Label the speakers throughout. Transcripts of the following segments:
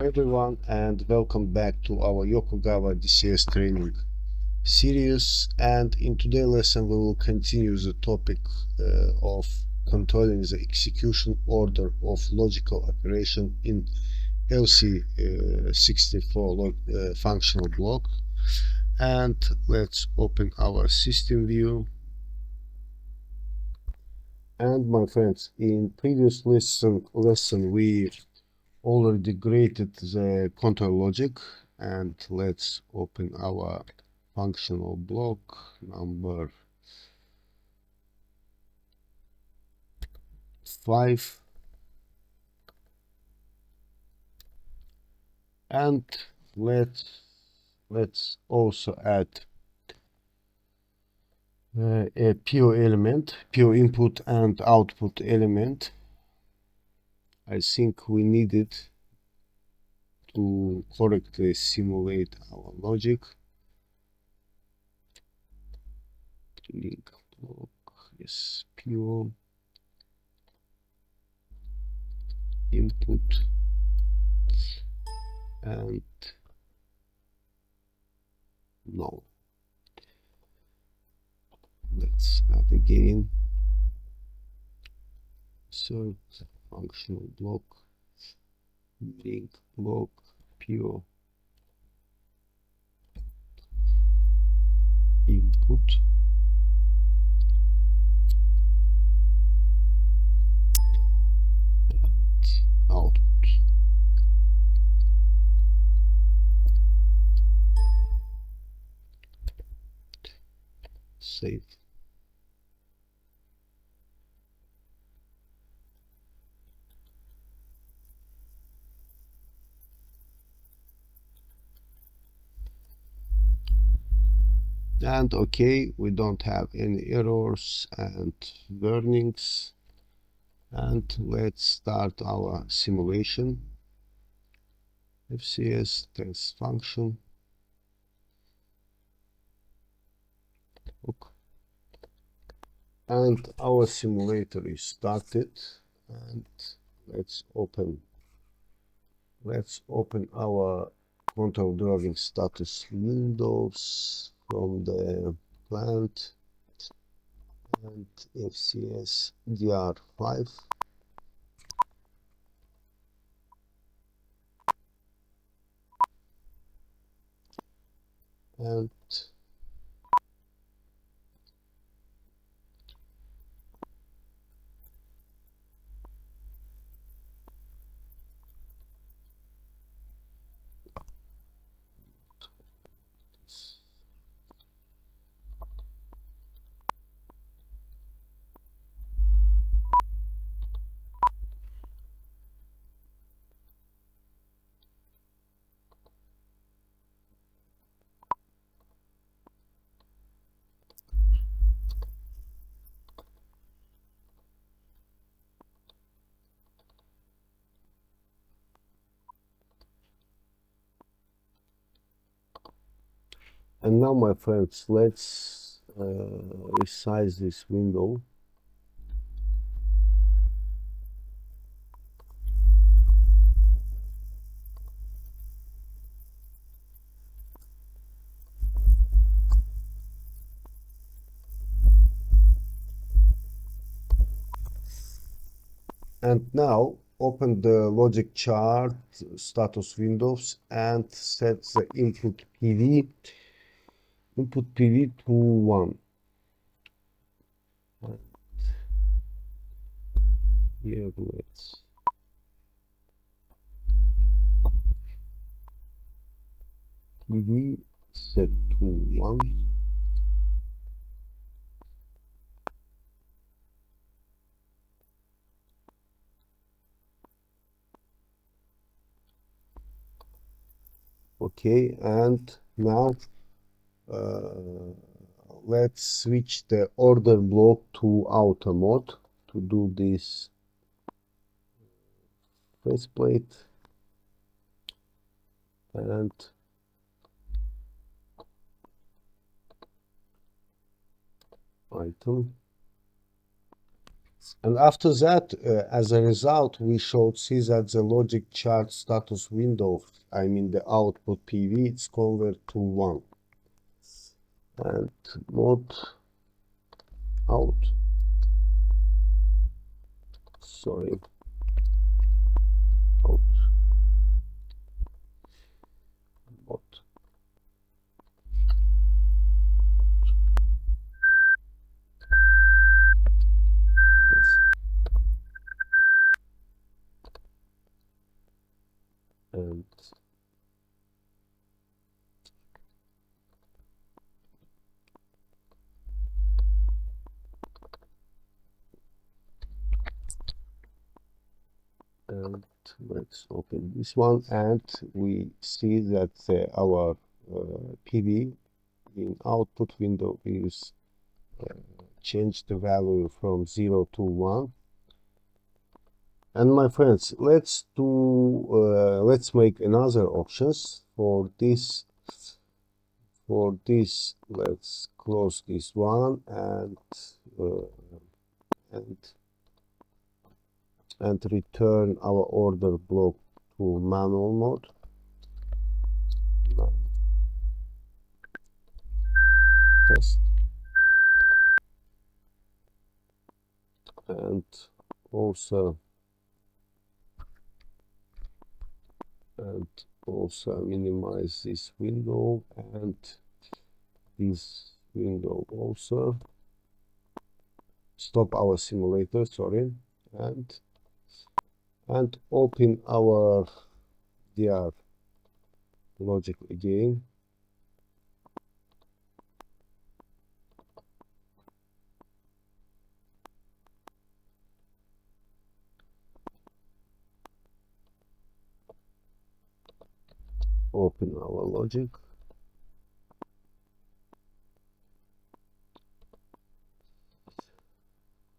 Speaker 1: Everyone, and welcome back to our Yokogawa DCS training series. And in today's lesson we will continue the topic of controlling the execution order of logical operation in LC64 functional block. And let's open our system view. And my friends, in previous lesson we already created the control logic, and let's open our functional block number 5, and let's also add a PO element, PO input and output element. I think we need it to correctly simulate our logic. Link block, yes, PO input and no. Let's add again. Insert functional block, link block, PO input and output. Save. And okay, we don't have any errors and warnings. And let's start our simulation. FCS test function. Okay. And our simulator is started. And let's open our control drawing status windows from the plant and FCS DR5. And now, my friends, let's resize this window. And now open the logic chart status windows and set the input PV to 1. And here let's PV set to 1. Okay, and now let's switch the order block to auto mode to do this faceplate and item And after that, as a result, we should see that the logic chart status window, I mean the output PV, it's converted to 1. And mode out, sorry, out, mode. Yes. And let's open this one, and we see that our PV in output window is change the value from 0 to 1. And my friends, let's make another options for this. For this, let's close this one and and return our order block to manual mode. Test. And also minimize this window and this window also. Stop our simulator, sorry, and open our DR logic again. Open our logic.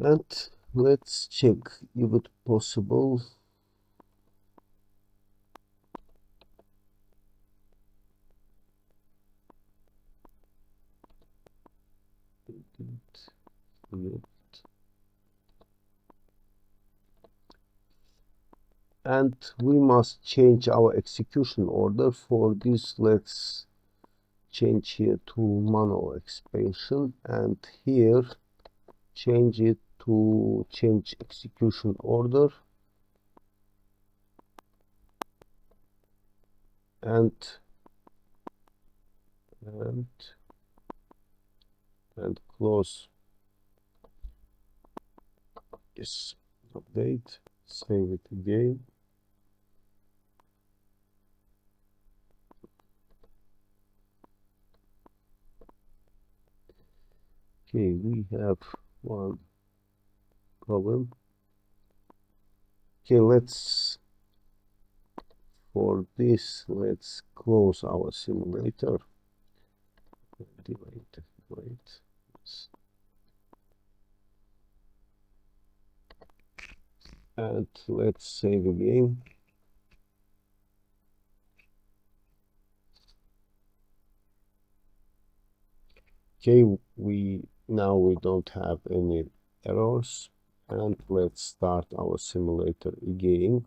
Speaker 1: And let's check if it's possible. And we must change our execution order. For this, let's change here to manual expansion, and here change it to change execution order, and close. Yes, update, save it again. Okay, we have one problem. Okay, for this, let's close our simulator. Delete. Yes. And let's save again. Okay, we don't have any errors, and let's start our simulator again.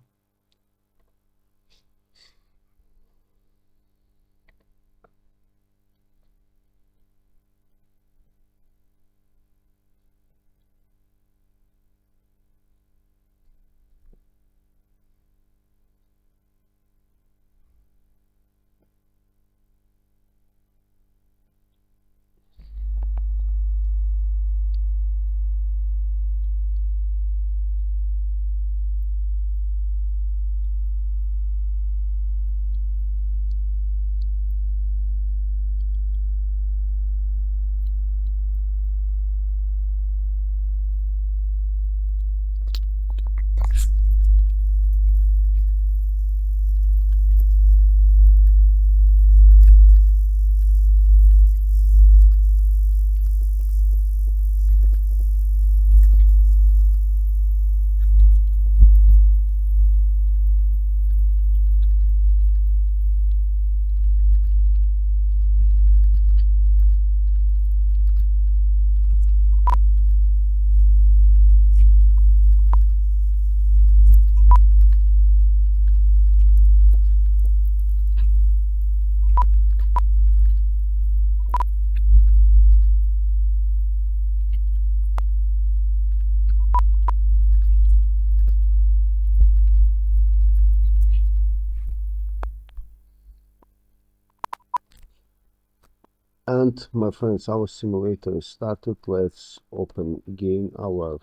Speaker 1: And my friends, our simulator is started. Let's open again our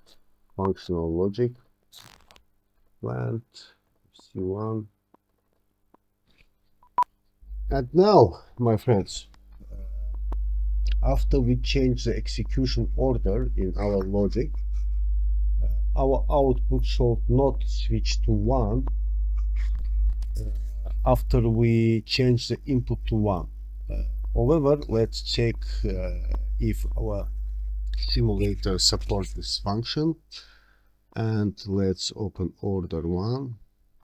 Speaker 1: functional logic plant C1. And now, my friends, after we change the execution order in our logic, our output should not switch to 1 after we change the input to 1. However, let's check if our simulator supports this function, and let's open order 1,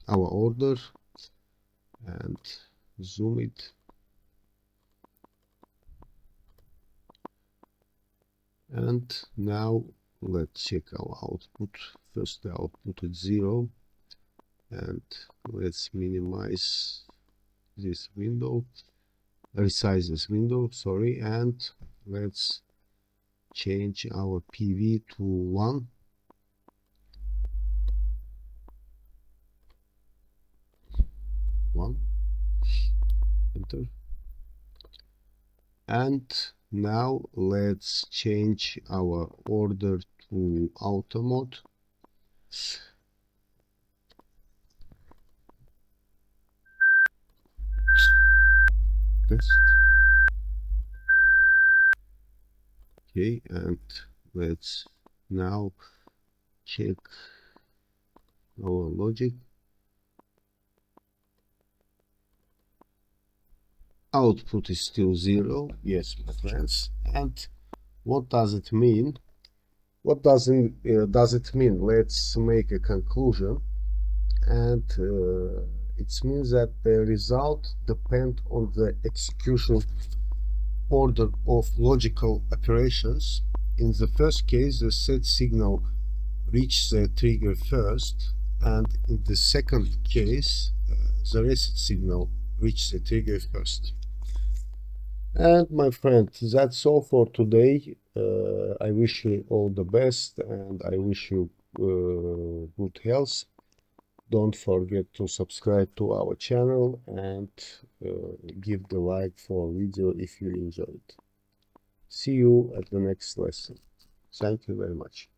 Speaker 1: our order, and zoom it. And now let's check our output. First, the output is 0, and let's minimize this window, resize this window, sorry, and let's change our PV to 1. Enter. And now let's change our order to auto mode. Test. Okay, and let's now check our logic. Output is still 0. Yes, my friends. And what does it mean? What does it mean? Let's make a conclusion. And it means that the result depends on the execution order of logical operations. In the first case, the set signal reaches the trigger first, and in the second case, the reset signal reaches the trigger first. And my friend, that's all for today. I wish you all the best, and I wish you good health. Don't forget to subscribe to our channel and give the like for video if you enjoyed. See you at the next lesson. Thank you very much.